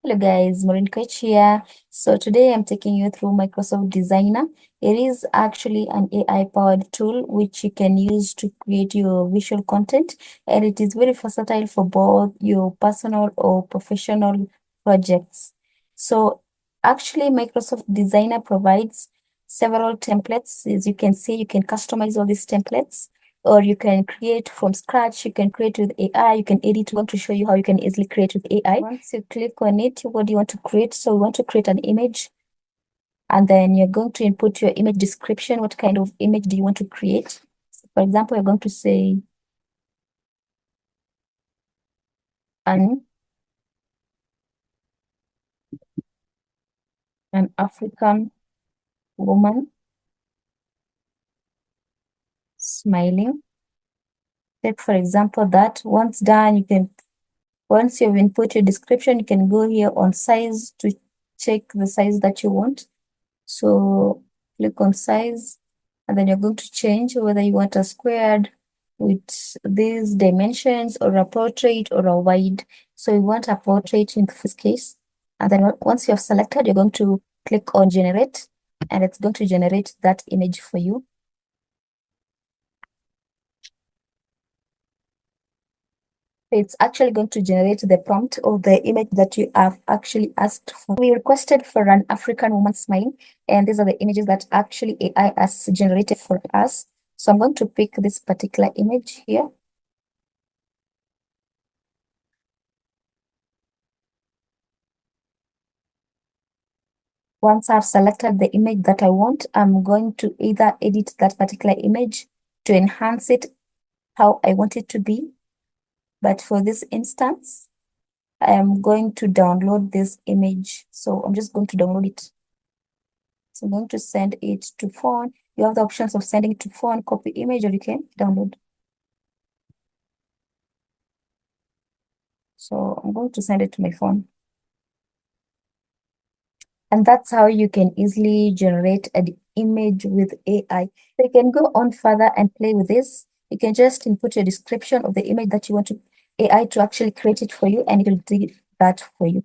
Hello guys, Maureen Coach here. So today I'm taking you through Microsoft Designer. It is actually an AI-powered tool which you can use to create your visual content, and it is very versatile for both your personal or professional projects. So actually Microsoft Designer provides several templates. As you can see, you can customize all these templates, or you can create from scratch. You can create with AI. You can edit. I want to show you how you can easily create with AI. Once you click on it, what do you want to create? So we want to create an image, and then you're going to input your image description. What kind of image do you want to create? So for example, you're going to say an African woman smiling. Take for example that. Once done, once you've input your description, you can go here on size to check the size that you want. So click on size, and then you're going to change whether you want a squared with these dimensions or a portrait or a wide. So you want a portrait in this case. And then once you have selected, you're going to click on generate, and it's going to generate that image for you. It's actually going to generate the prompt of the image that you have actually asked for. We requested for an African woman smiling, and these are the images that actually AI has generated for us. So I'm going to pick this particular image here. Once I've selected the image that I want, I'm going to either edit that particular image to enhance it how I want it to be. But for this instance, I am going to download this image. So I'm just going to download it. So I'm going to send it to phone. You have the options of sending it to phone, copy image, or you can download. So I'm going to send it to my phone. And that's how you can easily generate an image with AI. So you can go on further and play with this. You can just input your description of the image that you want AI to actually create it for you, and it will do that for you.